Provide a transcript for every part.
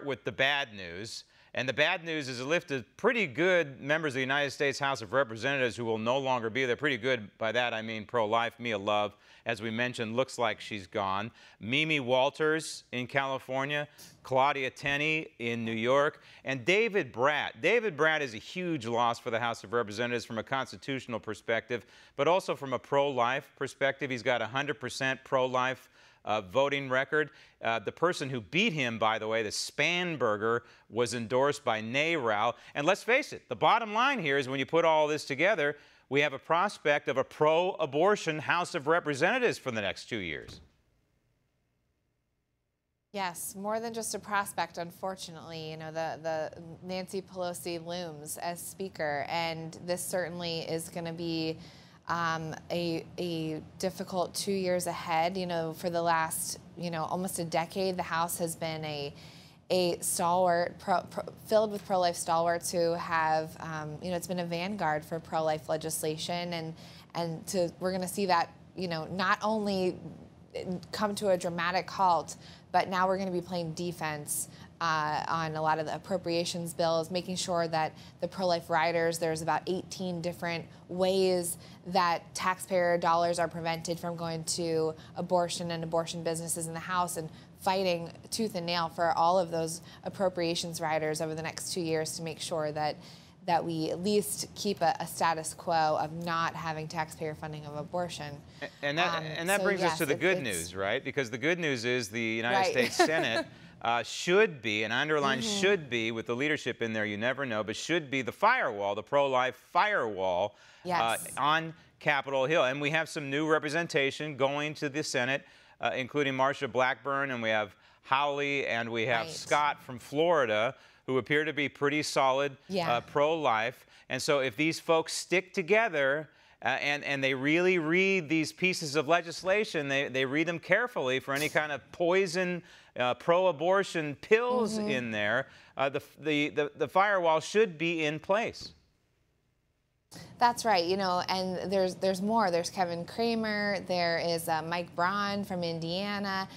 with the bad news. And the bad news is it lifted pretty good members of the United States House of Representatives who will no longer be there. Pretty good, by that I mean pro-life. Mia Love, as we mentioned, looks like she's gone. Mimi Walters in California, Claudia Tenney in New York, and David Brat. David Brat is a huge loss for the House of Representatives from a constitutional perspective, but also from a pro-life perspective. He's got 100% pro-life voting record. The person who beat him, by the way, the Spanberger, was endorsed by NARAL. And let's face it, the bottom line here is when you put all this together, we have a prospect of a pro-abortion House of Representatives for the next 2 years. Yes, more than just a prospect, unfortunately. You know, the Nancy Pelosi looms as Speaker, and this certainly is going to be a difficult 2 years ahead. You know, for the last, almost a decade, the House has been a stalwart, filled with pro-life stalwarts who have, it's been a vanguard for pro-life legislation, and we're going to see that, not only come to a dramatic halt, but now we're going to be playing defense on a lot of the appropriations bills, making sure that the pro-life riders, there's about 18 different ways that taxpayer dollars are prevented from going to abortion and abortion businesses in the House, and fighting tooth and nail for all of those appropriations riders over the next 2 years to make sure that we at least keep a status quo of not having taxpayer funding of abortion. And that brings us to the good news, right? Because the good news is the United States Senate should be, and I underline should be, with the leadership in there, you never know, but should be the firewall, the pro-life firewall on Capitol Hill. And we have some new representation going to the Senate, including Marsha Blackburn, and we have Howley, and we have Scott from Florida, who appear to be pretty solid pro-life. And so if these folks stick together and they really read these pieces of legislation, they read them carefully for any kind of poison pro-abortion pills in there, the firewall should be in place. That's right, and there's more. There's Kevin Cramer, there is Mike Braun from Indiana.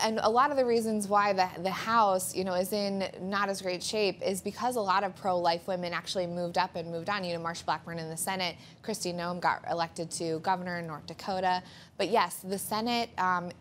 And a lot of the reasons why the House, is in not as great shape is because a lot of pro-life women actually moved up and moved on. Marsha Blackburn in the Senate, Kristi Noem got elected to governor in North Dakota. But yes, the Senate, and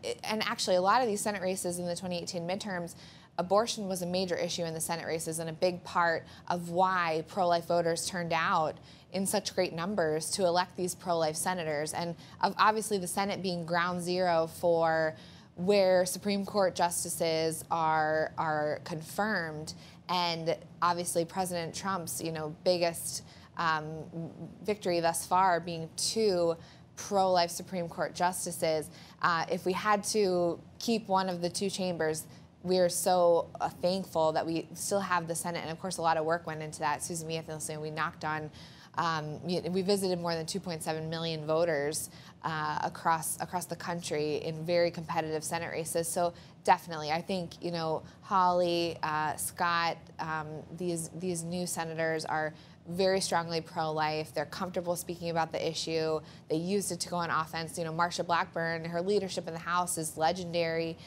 actually a lot of these Senate races in the 2018 midterms, abortion was a major issue in the Senate races and a big part of why pro-life voters turned out in such great numbers to elect these pro-life senators. And obviously the Senate being ground zero for where Supreme Court justices are confirmed, and obviously President Trump's biggest victory thus far being 2 pro-life Supreme Court justices. If we had to keep one of the 2 chambers, we are so thankful that we still have the Senate, and of course a lot of work went into that. Susan B. Anthony, we knocked on. We visited more than 2.7 million voters across the country in very competitive Senate races. So definitely, I think Hawley, Scott, these new senators are very strongly pro-life. They're comfortable speaking about the issue. They used it to go on offense. Marsha Blackburn, her leadership in the House is legendary.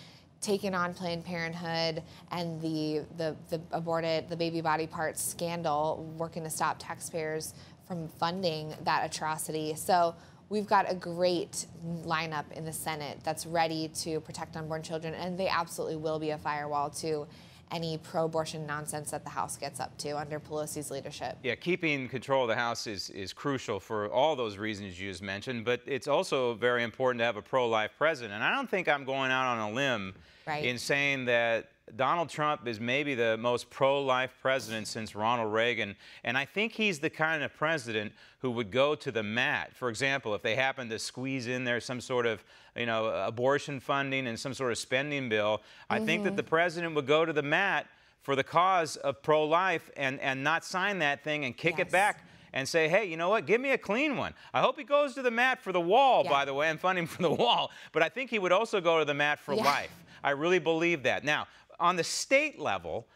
Taking on Planned Parenthood and the baby body parts scandal, working to stop taxpayers from funding that atrocity. So we've got a great lineup in the Senate that's ready to protect unborn children, and they absolutely will be a firewall to any pro-abortion nonsense that the House gets up to under Pelosi's leadership. Yeah, keeping control of the House is crucial for all those reasons you just mentioned, but it's also very important to have a pro-life president. And I don't think I'm going out on a limb in saying that Donald Trump is maybe the most pro-life president since Ronald Reagan, and I think he's the kind of president who would go to the mat. For example, if they happen to squeeze in there some sort of, abortion funding and some sort of spending bill, I think that the president would go to the mat for the cause of pro-life and not sign that thing and kick it back and say, hey, you know what, give me a clean one. I hope he goes to the mat for the wall, by the way, and funding for the wall, but I think he would also go to the mat for life. I really believe that. Now, on the state level,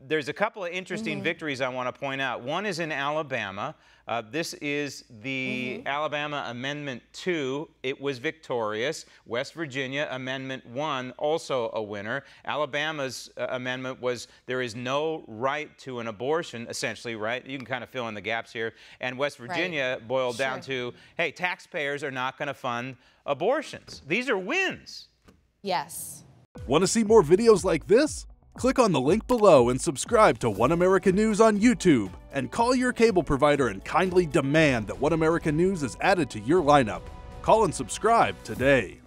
there's a couple of interesting victories I want to point out. One is in Alabama. This is the Alabama Amendment 2. It was victorious. West Virginia Amendment 1, also a winner. Alabama's amendment was there is no right to an abortion, essentially, right? You can kind of fill in the gaps here. And West Virginia boiled down to, hey, taxpayers are not going to fund abortions. These are wins. Yes. Want to see more videos like this? Click on the link below and subscribe to One America News on YouTube, and call your cable provider and kindly demand that One America News is added to your lineup. Call and subscribe today.